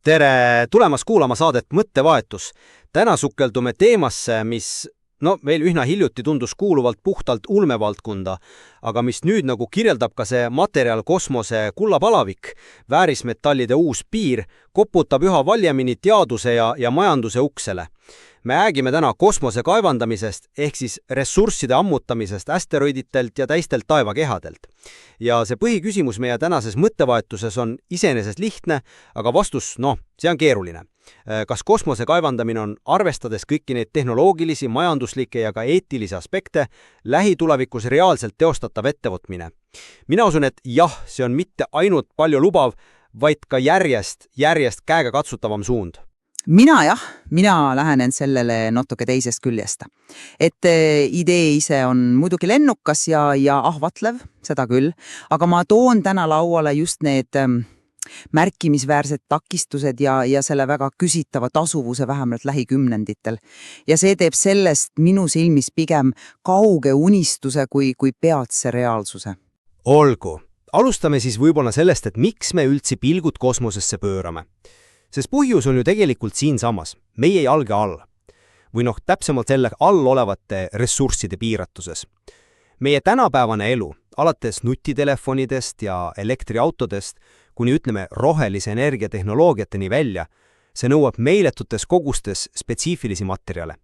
Tere tulemast kuulama saadet Mõttevahetus. Täna sukeldume teemasse, mis veel üsna hiljuti tundus kuuluvalt puhtalt ulmevaldkonda, aga mis nüüd nagu kirjeldab ka see materjal kosmose kullapalavik, väärismetallide uus piir, koputab üha valjemini teaduse ja majanduse uksele. Me räägime täna kosmose kaevandamisest ehk siis ressursside ammutamisest asteroiditelt ja täistelt taevakehadelt. Ja see põhiküsimus meie tänases mõttevahetuses on iseenesest lihtne, aga vastus, see on keeruline. Kas kosmose kaevandamine on, arvestades kõiki neid tehnoloogilisi, majanduslikke ja ka eetilisi aspekte, lähitulevikus reaalselt teostatav ettevõtmine? Mina usun, et jah, see on mitte ainult palju lubav, vaid ka järjest käega katsutavam suund. Mina lähenen sellele natuke teisest küljest. Et idee ise on muidugi lennukas ja ahvatlev, seda küll, aga ma toon täna lauale just need märkimisväärsed takistused ja selle väga küsitava tasuvuse vähemalt lähikümnenditel. Ja see teeb sellest minu silmis pigem kauge unistuse kui peatse reaalsuse. Olgu. Alustame siis võib-olla sellest, et miks me üldse pilgud kosmosesse pöörame. Sest põhjus on ju tegelikult siinsamas, meie jalge all. Või täpsemalt selle all olevate ressursside piiratuses. Meie tänapäevane elu, alates nutitelefonidest ja elektriautodest, kuni ütleme rohelise energiatehnoloogiateni välja, see nõuab meeletutes kogustes spetsiifilisi materjale.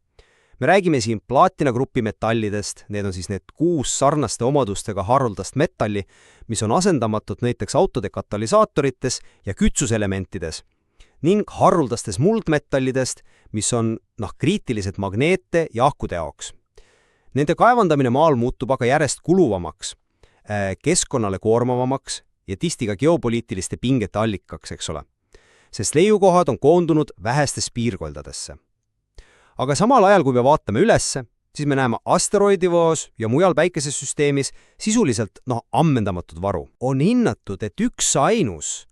Me räägime siin plaatinagrupi metallidest, need on siis need 6 sarnaste omadustega haruldast metalli, mis on asendamatud näiteks autode katalüsaatorites ja kütsuselementides, ning haruldastes muldmetallidest, mis on kriitilised magneete ja akude jaoks. Nende kaevandamine maal muutub aga järjest kuluvamaks, keskkonnale koormavamaks ja tihti ka geopoliitiliste pingete allikaks, eks ole. Sest leiukohad on koondunud vähestes piirkoldadesse. Aga samal ajal, kui me vaatame ülesse, siis me näeme asteroidivoos ja mujal päikesesüsteemis sisuliselt ammendamatud varu. On hinnatud, et üks ainus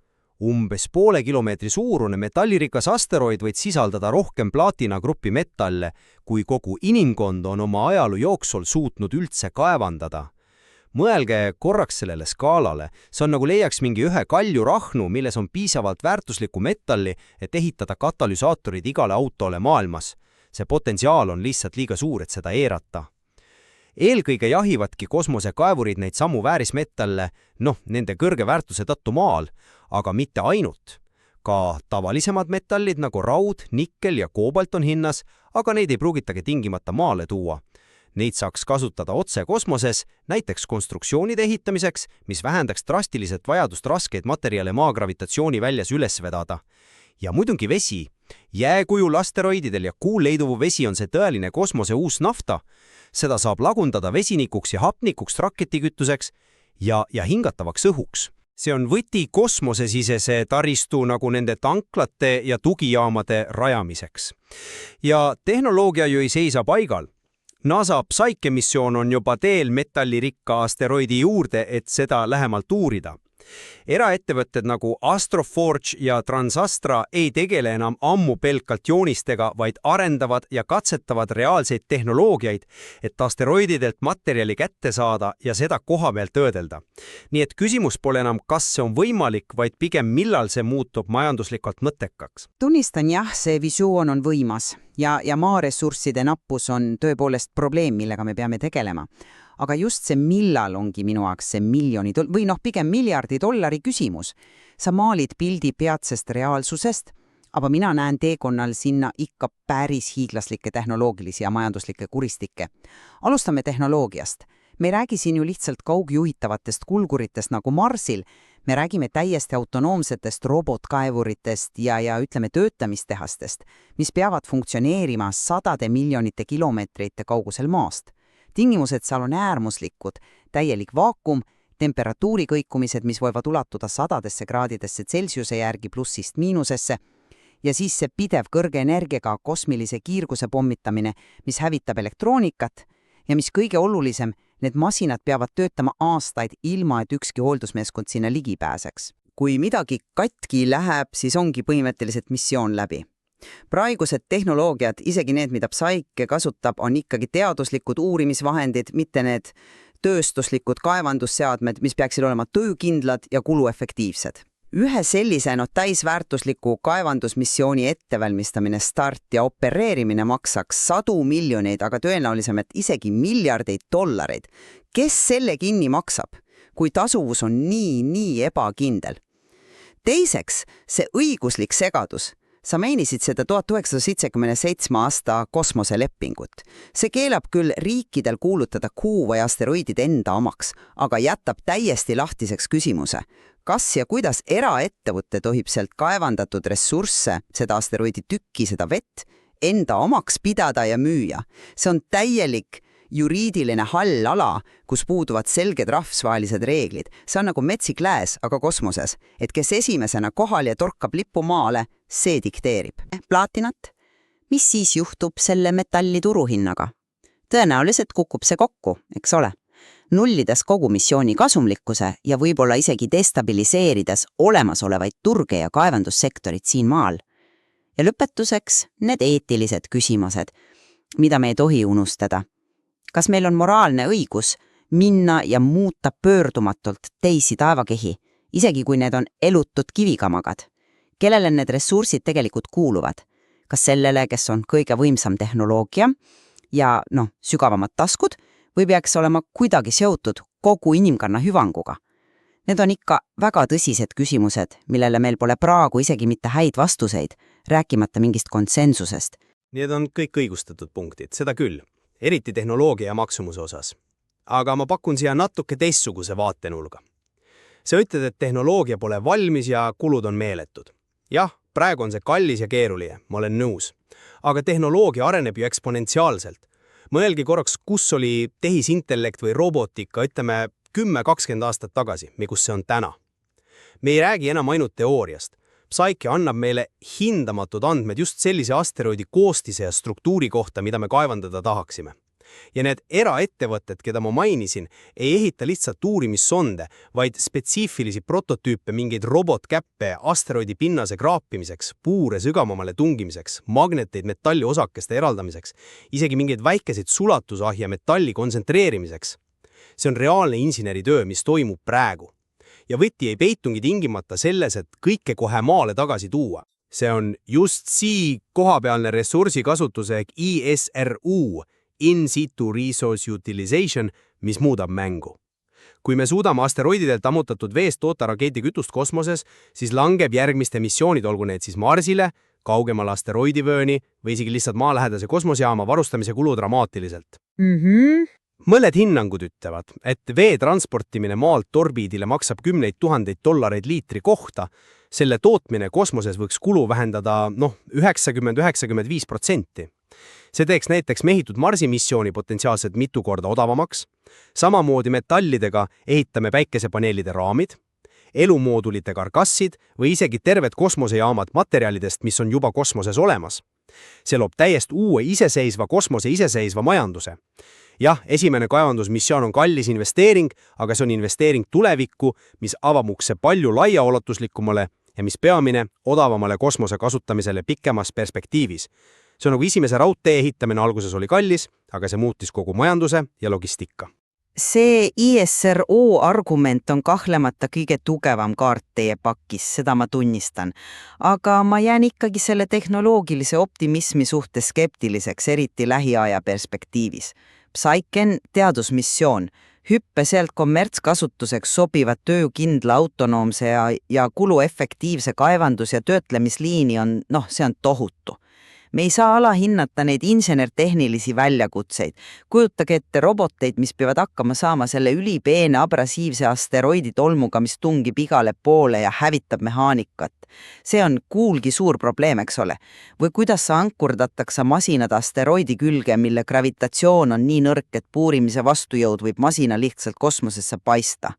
umbes poole kilomeetri suurune metallirikas asteroid võid sisaldada rohkem plaatinagrupi metalle, kui kogu inimkond on oma ajaloo jooksul suutnud üldse kaevandada. Mõelge korraks sellele skaalale, see on nagu leiaks mingi ühe kaljurahnu, milles on piisavalt väärtuslikku metalli, et ehitada katalüsaatorid igale autole maailmas. See potentsiaal on lihtsalt liiga suur, et seda eirata. Eelkõige jahivadki kosmosekaevurid neid samu väärismetalle, nende kõrge väärtuse tõttu maal, aga mitte ainult. Ka tavalisemad metallid nagu raud, nikkel ja koobalt on hinnas, aga neid ei pruugitagi tingimata maale tuua. Neid saaks kasutada otse kosmoses, näiteks konstruktsioonide ehitamiseks, mis vähendaks drastiliselt vajadust raskeid materjale maagravitatsiooni väljas üles vedada. Ja muidugi vesi. Jääkujul asteroididel ja kuul leiduv vesi on see tõeline kosmose uus nafta. Seda saab lagundada vesinikuks ja hapnikuks raketikütuseks ja hingatavaks õhuks. See on võti kosmosesisese taristu nagu nende tanklate ja tugijaamade rajamiseks. Ja tehnoloogia ju ei seisa paigal. NASA Psyche-missioon on juba teel metallirikka asteroidi juurde, et seda lähemalt uurida. Eraettevõtted nagu Astroforge ja Transastra ei tegele enam ammu pelkalt joonistega, vaid arendavad ja katsetavad reaalseid tehnoloogiaid, et asteroididelt materjali kätte saada ja seda koha pealt töödelda. Nii et küsimus pole enam, kas see on võimalik, vaid pigem millal see muutub majanduslikult mõttekaks. Tunnistan see visioon on võimas ja maaressursside nappus on tõepoolest probleem, millega me peame tegelema. Aga just see millal ongi minu jaoks see pigem miljardi dollari küsimus. Sa maalid pildi peatsest reaalsusest, aga mina näen teekonnal sinna ikka päris hiiglaslikke tehnoloogilisi ja majanduslikke kuristikke. Alustame tehnoloogiast. Me ei räägi siin ju lihtsalt kaugjuhitavatest kulguritest nagu Marsil, me räägime täiesti autonoomsetest robotkaevuritest ja ütleme töötamistehastest, mis peavad funktsioneerima sadade miljonite kilomeetrite kaugusel maast. Tingimused seal on äärmuslikud, täielik vaakum, temperatuuri kõikumised, mis võivad ulatuda sadadesse kraadidesse Celsiuse järgi plussist miinusesse, ja siis see pidev kõrge energiaga kosmilise kiirguse pommitamine, mis hävitab elektroonikat ja mis kõige olulisem, need masinad peavad töötama aastaid ilma, et ükski hooldusmeeskond sinna ligi pääseks. Kui midagi katki läheb, siis ongi põhimõtteliselt missioon läbi. Praegused tehnoloogiad, isegi need, mida Psyche kasutab, on ikkagi teaduslikud uurimisvahendid, mitte need tööstuslikud kaevandusseadmed, mis peaksid olema töökindlad ja kuluefektiivsed. Ühe sellise täisväärtusliku kaevandusmissiooni ettevalmistamine, start ja opereerimine maksaks 100 miljoneid, aga tõenäolisemalt isegi miljardeid dollareid. Kes selle kinni maksab, kui tasuvus on nii ebakindel? Teiseks, see õiguslik segadus. Sa mainisid seda 1977 aasta kosmoselepingut. See keelab küll riikidel kuulutada Kuu või asteroidid enda omaks, aga jätab täiesti lahtiseks küsimuse. Kas ja kuidas eraettevõte tohib sealt kaevandatud ressursse, seda asteroidi tükki, seda vett, enda omaks pidada ja müüa? See on täielik juriidiline hall ala, kus puuduvad selged rahvusvahelised reeglid. See on nagu metsik lääs, aga kosmoses, et kes esimesena kohal ja torkab lippu maale, see dikteerib. Plaatinat? Mis siis juhtub selle metalli turuhinnaga? Tõenäoliselt kukub see kokku, eks ole? Nullides kogu missiooni kasumlikkuse ja võib-olla isegi destabiliseerides olemasolevaid turge ja kaevandussektorit siin maal. Ja lõpetuseks need eetilised küsimused, mida me ei tohi unustada. Kas meil on moraalne õigus minna ja muuta pöördumatult teisi taevakehi, isegi kui need on elutud kivikamagad? Kellele need ressursid tegelikult kuuluvad? Kas sellele, kes on kõige võimsam tehnoloogia ja sügavamad taskud, või peaks olema kuidagi seotud kogu inimkanna hüvanguga? Need on ikka väga tõsised küsimused, millele meil pole praegu isegi mitte häid vastuseid, rääkimata mingist konsensusest. Need on kõik õigustatud punktid, seda küll, eriti tehnoloogia ja maksumuse osas. Aga ma pakun siia natuke teistsuguse vaatenulga. Sa ütled, et tehnoloogia pole valmis ja kulud on meeletud. Jah, praegu on see kallis ja keeruline, ma olen nõus. Aga tehnoloogia areneb ju eksponentsiaalselt. Mõelgi korraks, kus oli tehisintellekt või robotika, ütleme 10-20 aastat tagasi, kus see on täna. Me ei räägi enam ainult teooriast. Psyche annab meile hindamatud andmed just sellise asteroidi koostise ja struktuuri kohta, mida me kaevandada tahaksime. Ja need eraettevõtted, keda ma mainisin, ei ehita lihtsalt uurimissonde, vaid spetsiifilisi prototüüpe, mingeid robotkäppe asteroidi pinnase kraapimiseks, puure sügavamale tungimiseks, magneteid metalli osakeste eraldamiseks, isegi mingeid väikeseid sulatusahja metalli kontsentreerimiseks. See on reaalne inseneritöö, mis toimub praegu. Ja võti ei peitungi tingimata selles, et kõike kohe maale tagasi tuua. See on just kohapealne ressursikasutuse ISRU, In situ resource utilization, mis muudab mängu. Kui me suudame asteroididelt ammutatud veest toota rakeetikütust kosmoses, siis langeb järgmiste missioonid, olgu need siis Marsile, kaugemale asteroidivööni või isegi lihtsalt maalähedase kosmosejaama varustamise kulu dramaatiliselt. Mõned hinnangud ütlevad, et vee transportimine maalt orbiidile maksab 10 000 dollareid liitri kohta. Selle tootmine kosmoses võiks kulu vähendada 90-95%. See teeks näiteks mehitud Marsi missiooni potentsiaalselt mitu korda odavamaks. Samamoodi metallidega ehitame päikesepaneelide raamid, elumoodulite karkassid või isegi terved kosmosejaamad materjalidest, mis on juba kosmoses olemas. See loob täiesti uue iseseisva majanduse. Jah, esimene kaevandusmissioon on kallis investeering, aga see on investeering tulevikku, mis avab ukse palju laiaulatuslikumale ja mis peamine odavamale kosmose kasutamisele pikemas perspektiivis. See on nagu esimese raudtee ehitamine alguses oli kallis, aga see muutis kogu majanduse ja logistika. See ISRO argument on kahtlemata kõige tugevam kaart teie pakis, seda ma tunnistan. Aga ma jään ikkagi selle tehnoloogilise optimismi suhtes skeptiliseks, eriti lähiaja perspektiivis. Psyche teadusmissioon, hüppe sealt kommertskasutuseks sobiva töökindla autonoomse ja kuluefektiivse kaevandus- ja töötlemisliini on, see on tohutu. Me ei saa alahinnata neid insenertehnilisi väljakutseid. Kujutage ette roboteid, mis peavad hakkama saama selle ülipeene abrasiivse asteroidi tolmuga, mis tungib igale poole ja hävitab mehaanikat. See on kuulgi suur probleem, eks ole. Või kuidas sa ankurdatakse masinad asteroidi külge, mille gravitatsioon on nii nõrk, et puurimise vastujõud võib masina lihtsalt kosmosesse paista.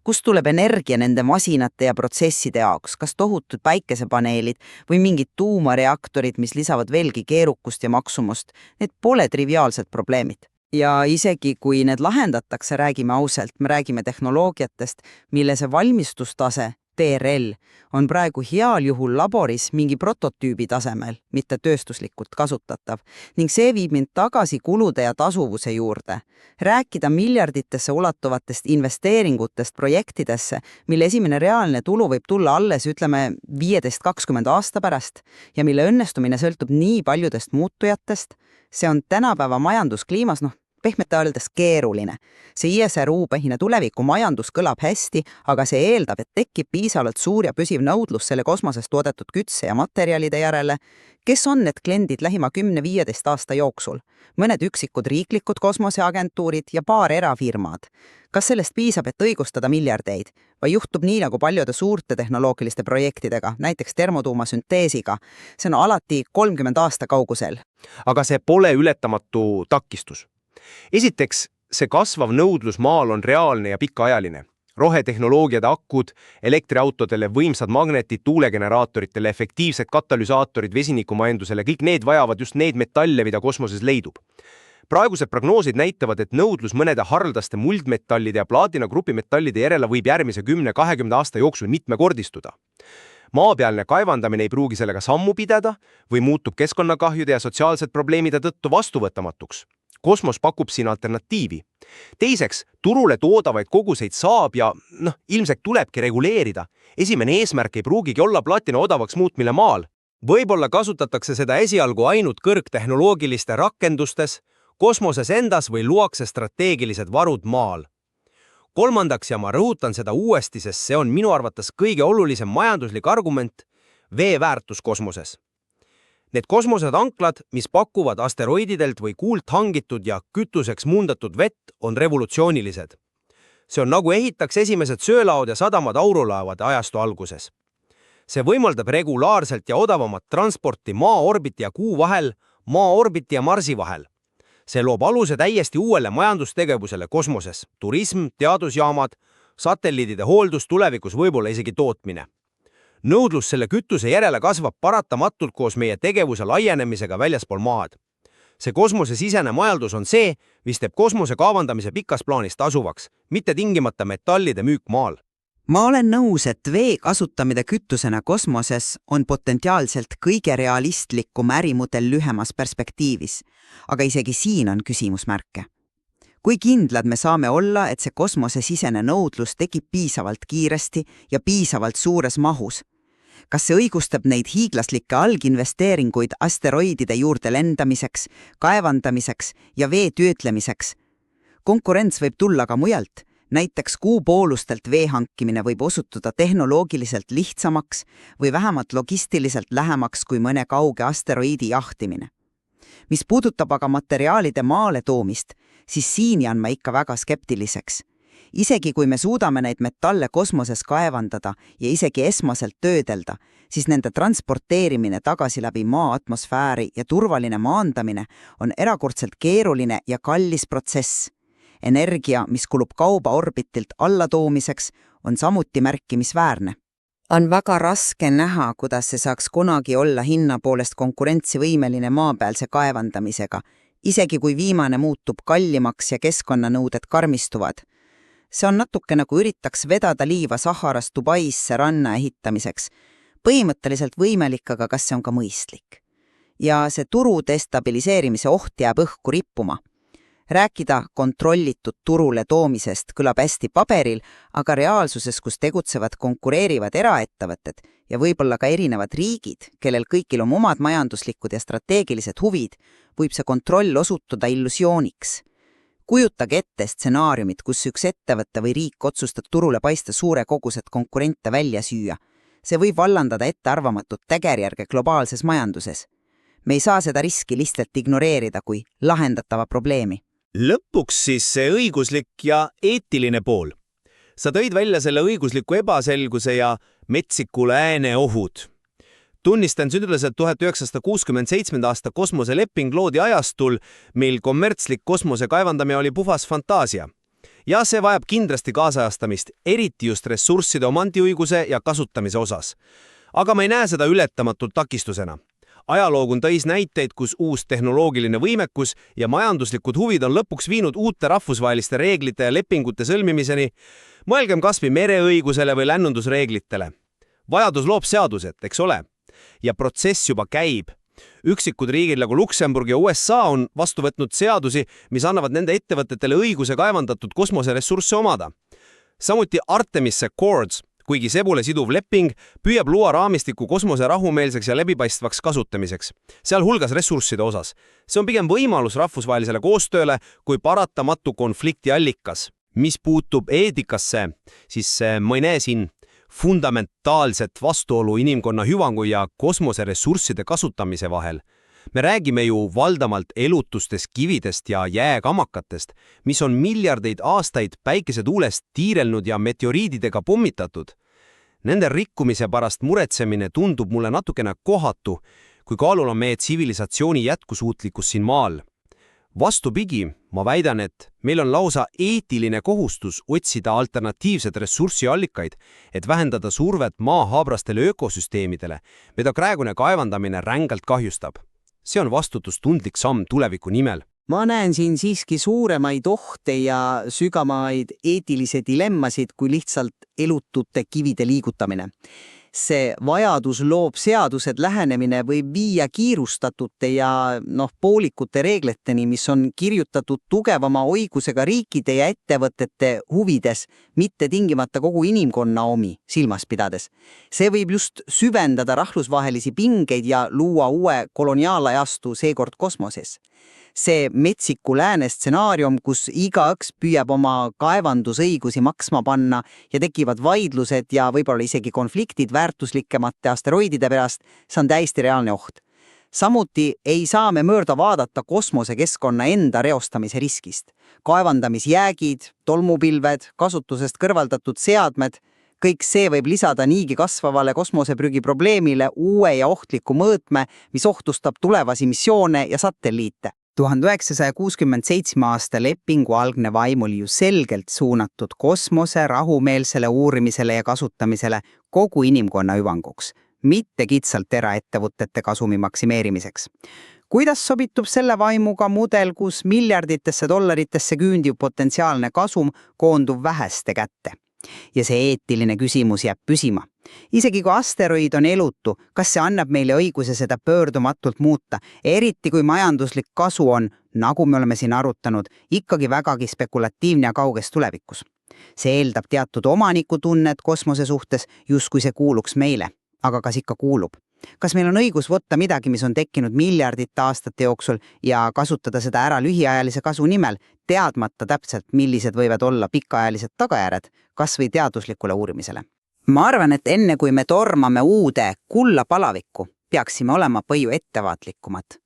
Kust tuleb energia nende masinate ja protsesside jaoks? Kas tohutud päikesepaneelid või mingid tuumareaktorid, mis lisavad veelgi keerukust ja maksumust? Need pole triviaalsed probleemid. Ja isegi kui need lahendatakse, räägime ausalt, me räägime tehnoloogiatest, mille see valmistustase TRL, on praegu heal juhul laboris mingi prototüübi tasemel, mitte tööstuslikult kasutatav, ning see viib mind tagasi kulude ja tasuvuse juurde. Rääkida miljarditesse ulatuvatest investeeringutest projektidesse, mille esimene reaalne tulu võib tulla alles, ütleme, 15-20 aasta pärast ja mille õnnestumine sõltub nii paljudest muutujatest, see on tänapäeva majanduskliimas, pehmelt öeldes keeruline. See ISRU-põhine tulevikumajandus kõlab hästi, aga see eeldab, et tekib piisavalt suur ja püsiv nõudlus selle kosmoses toodetud kütse ja materjalide järele. Kes on need kliendid lähima 10-15 aasta jooksul? Mõned üksikud riiklikud kosmoseagentuurid ja paar erafirmad. Kas sellest piisab, et õigustada miljardeid? Või juhtub nii nagu paljude suurte tehnoloogiliste projektidega, näiteks termotuumasünteesiga? See on alati 30 aasta kaugusel. Aga see pole ületamatu takistus. Esiteks, see kasvav nõudlus maal on reaalne ja pikaajaline. Rohetehnoloogiad, akud, elektriautodele võimsad magnetid, tuulegeneraatoritele, efektiivsed katalüsaatorid, vesinikumajandusele, kõik need vajavad just neid metalle, mida kosmoses leidub. Praegused prognoosid näitavad, et nõudlus mõnede haruldaste muldmetallide ja plaatinagrupi metallide järele võib järgmise 10-20 aasta jooksul mitmekordistuda. Maapealne kaevandamine ei pruugi sellega sammu pidada või muutub keskkonnakahjude ja sotsiaalsed probleemide tõttu vastuvõtamatuks. Kosmos pakub siin alternatiivi. Teiseks, turule toodavaid koguseid saab ja ilmselt tulebki reguleerida. Esimene eesmärk ei pruugigi olla platina odavaks muutmine maal. Võib-olla kasutatakse seda esialgu ainult kõrgtehnoloogiliste rakendustes, kosmoses endas või luuakse strateegilised varud maal. Kolmandaks, ja ma rõhutan seda uuesti, sest see on minu arvates kõige olulisem majanduslik argument, vee väärtus kosmoses. Need kosmosetanklad, mis pakuvad asteroididelt või kuult hangitud ja kütuseks muundatud vett, on revolutsioonilised. See on nagu ehitaks esimesed söölaod ja sadamad aurulaevade ajastu alguses. See võimaldab regulaarselt ja odavamat transporti Maa-orbiti ja Kuu vahel, Maa-orbiti ja Marsi vahel. See loob aluse täiesti uuele majandustegevusele kosmoses, turism, teadusjaamad, satelliidide hooldus, tulevikus võib-olla isegi tootmine. Nõudlus selle kütuse järele kasvab paratamatult koos meie tegevuse laienemisega väljaspool maad. See kosmosesisene majandus on see, mis teeb kosmose kaavandamise pikas plaanis tasuvaks, mitte tingimata metallide müük maal. Ma olen nõus, et vee kasutamine kütusena kosmoses on potentsiaalselt kõige realistlikum ärimudel lühemas perspektiivis, aga isegi siin on küsimusmärke. Kui kindlad me saame olla, et see kosmosesisene nõudlus tekib piisavalt kiiresti ja piisavalt suures mahus? Kas see õigustab neid hiiglaslikke alginvesteeringuid asteroidide juurde lendamiseks, kaevandamiseks ja vee töötlemiseks? Konkurents võib tulla ka mujalt. Näiteks kuupoolustelt vee hankimine võib osutuda tehnoloogiliselt lihtsamaks või vähemalt logistiliselt lähemaks kui mõne kauge asteroidi jahtimine. Mis puudutab aga materiaalide maale toomist, siis siin jään ma ikka väga skeptiliseks. Isegi kui me suudame neid metalle kosmoses kaevandada ja isegi esmaselt töödelda, siis nende transporteerimine tagasi läbi maa atmosfääri ja turvaline maandamine on erakordselt keeruline ja kallis protsess. Energia, mis kulub kauba orbitilt allatoomiseks, on samuti märkimisväärne. On väga raske näha, kuidas see saaks kunagi olla hinna poolest konkurentsivõimeline maapealse kaevandamisega, isegi kui viimane muutub kallimaks ja keskkonnanõuded karmistuvad. See on natuke nagu üritaks vedada liiva Saharast Dubaisse ranna ehitamiseks. Põhimõtteliselt võimelik, aga kas see on ka mõistlik? Ja see turu destabiliseerimise oht jääb õhku rippuma. Rääkida kontrollitud turule toomisest kõlab hästi paberil, aga reaalsuses, kus tegutsevad konkureerivad eraettevõtted ja võib-olla ka erinevad riigid, kellel kõigil on omad majanduslikud ja strateegilised huvid, võib see kontroll osutuda illusiooniks. Kujutage ette stsenaariumid, kus üks ettevõtte või riik otsustab turule paista suure kogused konkurente välja süüa. See võib vallandada ettearvamatut tagajärge globaalses majanduses. Me ei saa seda riski lihtsalt ignoreerida kui lahendatava probleemi. Lõpuks siis see õiguslik ja eetiline pool. Sa tõid välja selle õigusliku ebaselguse ja metsikule ääne ohud. Tunnistan sündlaselt 1967. aasta kosmoseleping loodi ajastul, mil kommertslik kosmose kaevandamine oli puhas fantaasia. Ja see vajab kindlasti kaasajastamist, eriti just ressursside omandiõiguse ja kasutamise osas. Aga ma ei näe seda ületamatult takistusena. Ajaloogu on täis näiteid, kus uus tehnoloogiline võimekus ja majanduslikud huvid on lõpuks viinud uute rahvusvaheliste reeglite ja lepingute sõlmimiseni. Mõelgem kasvõi mereõigusele või lennundusreeglitele. Vajadus loob seadused, eks ole? Ja protsess juba käib. Üksikud riigid nagu Luksemburg ja USA on vastu võtnud seadusi, mis annavad nende ettevõtetele õiguse kaevandatud kosmoseressursse omada. Samuti Artemis Accords, kuigi see pole siduv leping, püüab luua raamistiku kosmose rahumeelseks ja läbipaistvaks kasutamiseks, sealhulgas ressursside osas. See on pigem võimalus rahvusvahelisele koostööle kui paratamatu konflikti allikas. Mis puutub eetikasse, siis ma ei näe siin fundamentaalset vastuolu inimkonna hüvangu ja kosmoseressursside kasutamise vahel. Me räägime ju valdamalt elutustest kividest ja jääkamakatest, mis on miljardeid aastaid päikesetuulest tiirelnud ja meteoriididega pommitatud. Nende rikkumise pärast muretsemine tundub mulle natukene kohatu, kui kaalul on meie tsivilisatsiooni jätkusuutlikkus siin maal. Vastupidi, ma väidan, et meil on lausa eetiline kohustus otsida alternatiivsed ressursiallikaid, et vähendada survet maahaabrastele ökosüsteemidele, mida praegune kaevandamine rängalt kahjustab. See on vastutustundlik samm tuleviku nimel. Ma näen siin siiski suuremaid ohte ja sügavaid eetilisi dilemmasid kui lihtsalt elutute kivide liigutamine. See vajadus loob seadused lähenemine võib viia kiirustatute ja poolikute reegliteni, mis on kirjutatud tugevama õigusega riikide ja ettevõtete huvides, mitte tingimata kogu inimkonna omi silmas pidades. See võib just süvendada rahvusvahelisi pingeid ja luua uue koloniaalajastu seekord kosmoses. See metsiku lääne stsenaarium, kus igaüks püüab oma kaevandusõigusi maksma panna ja tekivad vaidlused ja võib-olla isegi konfliktid väärtuslikemate asteroidide pärast, see on täiesti reaalne oht. Samuti ei saa me mööda vaadata kosmosekeskkonna enda reostamise riskist. Kaevandamisjäägid, tolmupilved, kasutusest kõrvaldatud seadmed, kõik see võib lisada niigi kasvavale kosmoseprügi probleemile uue ja ohtliku mõõtme, mis ohtustab tulevasi missioone ja satelliite. 1967 aasta lepingu algne vaim oli ju selgelt suunatud kosmose rahumeelsele uurimisele ja kasutamisele kogu inimkonna hüvanguks, mitte kitsalt eraettevõtete kasumi maksimeerimiseks. Kuidas sobitub selle vaimuga mudel, kus miljarditesse dollaritesse küündiv potentsiaalne kasum koondub väheste kätte? Ja see eetiline küsimus jääb püsima. Isegi kui asteroid on elutu, kas see annab meile õiguse seda pöördumatult muuta, eriti kui majanduslik kasu on, nagu me oleme siin arutanud, ikkagi vägagi spekulatiivne ja kauges tulevikus. See eeldab teatud omanikutunnet kosmose suhtes, justkui see kuuluks meile. Aga kas ikka kuulub? Kas meil on õigus võtta midagi, mis on tekkinud miljardite aastate jooksul ja kasutada seda ära lühiajalise kasu nimel, teadmata täpselt, millised võivad olla pikaajalised tagajärjed, kas või teaduslikule uurimisele? Ma arvan, et enne kui me tormame uude kullapalavikku, peaksime olema palju ettevaatlikumad,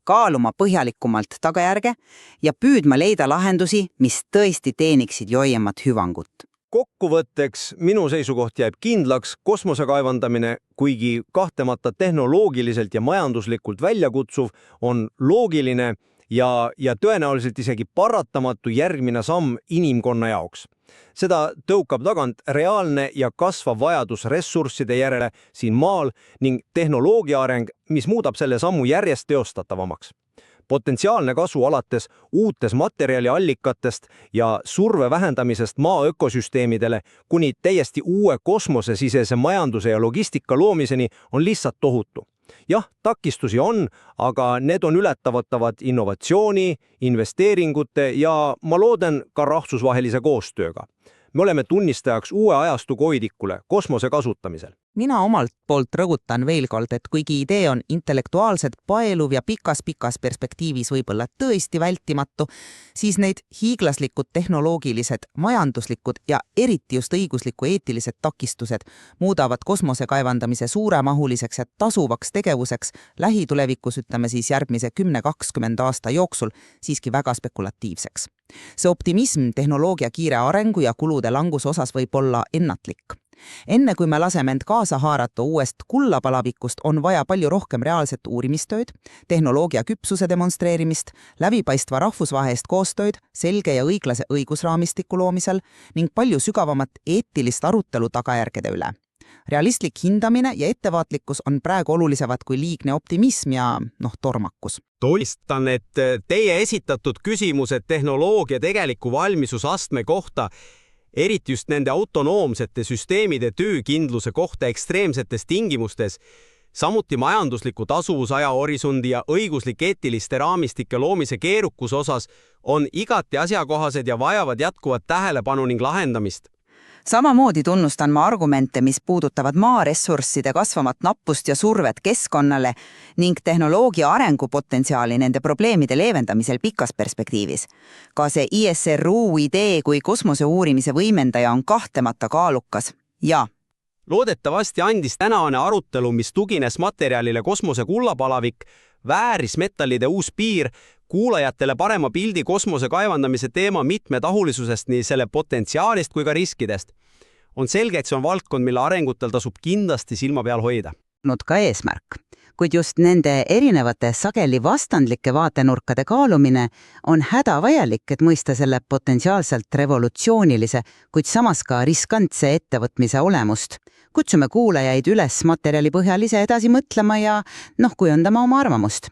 kaaluma põhjalikumalt tagajärge ja püüdma leida lahendusi, mis tõesti teeniksid joiemat hüvangut. Kokkuvõtteks minu seisukoht jääb kindlaks, kosmosekaevandamine, kuigi kahtlemata tehnoloogiliselt ja majanduslikult väljakutsuv, on loogiline ja tõenäoliselt isegi paratamatu järgmine samm inimkonna jaoks. Seda tõukab tagant reaalne ja kasvav vajadus ressursside järele siin maal ning tehnoloogia areng, mis muudab selle sammu järjest teostatavamaks. Potentsiaalne kasu alates uutes materjaliallikatest ja surve vähendamisest maa ökosüsteemidele kuni täiesti uue kosmosesisese majanduse ja logistika loomiseni on lihtsalt tohutu. Jah, takistusi on, aga need on ületavatavad innovatsiooni, investeeringute ja ma loodan ka rahvusvahelise koostööga. Me oleme tunnistajaks uue ajastu koidikule kosmose kasutamisel. Mina omalt poolt rõhutan veel kord, et kuigi idee on intellektuaalselt paeluv ja pikas perspektiivis võib-olla tõesti vältimatu, siis neid hiiglaslikud tehnoloogilised, majanduslikud ja eriti just õigusliku eetilised takistused muudavad kosmose kaevandamise suuremahuliseks ja tasuvaks tegevuseks lähitulevikus, ütleme siis järgmise 10-20 aasta jooksul, siiski väga spekulatiivseks. See optimism tehnoloogia kiire arengu ja kulude languse osas võib olla ennatlik. Enne kui me laseme end kaasa haarata uuest kullapalavikust, on vaja palju rohkem reaalset uurimistööd, tehnoloogia küpsuse demonstreerimist, läbipaistva rahvusvahelist koostööd, selge ja õiglase õigusraamistiku loomisel ning palju sügavamat eetilist arutelu tagajärgede üle. realistlik hindamine ja ettevaatlikkus on praegu olulisemad kui liigne optimism ja tormakus. Tunnistan, et teie esitatud küsimused tehnoloogia tegeliku valmisusastme kohta, eriti just nende autonoomsete süsteemide töökindluse kohta ekstreemsetes tingimustes, samuti majandusliku tasuvusaja horisondi ja õiguslik-eetiliste raamistike loomise keerukus osas on igati asjakohased ja vajavad jätkuvat tähelepanu ning lahendamist. Samamoodi tunnustan ma argumente, mis puudutavad maaressursside kasvavat nappust ja survet keskkonnale ning tehnoloogia arengupotentsiaali nende probleemide leevendamisel pikas perspektiivis. Ka see ISRU idee kui kosmose uurimise võimendaja on kahtlemata kaalukas ja Loodetavasti andis tänane arutelu, mis tugines materjalile kosmose kullapalavik, väärismetallide uus piir, kuulajatele parema pildi kosmose kaevandamise teema mitmetahulisusest nii selle potentsiaalist kui ka riskidest. On selge, et see on valdkond, mille arengutel tasub kindlasti silma peal hoida. ka eesmärk, kuid just nende erinevate sageli vastandlike vaatenurkade kaalumine on hädavajalik, et mõista selle potentsiaalselt revolutsioonilise, kuid samas ka riskantse ettevõtmise olemust. Kutsume kuulajaid üles materjali põhjal ise edasi mõtlema ja kujundama oma arvamust.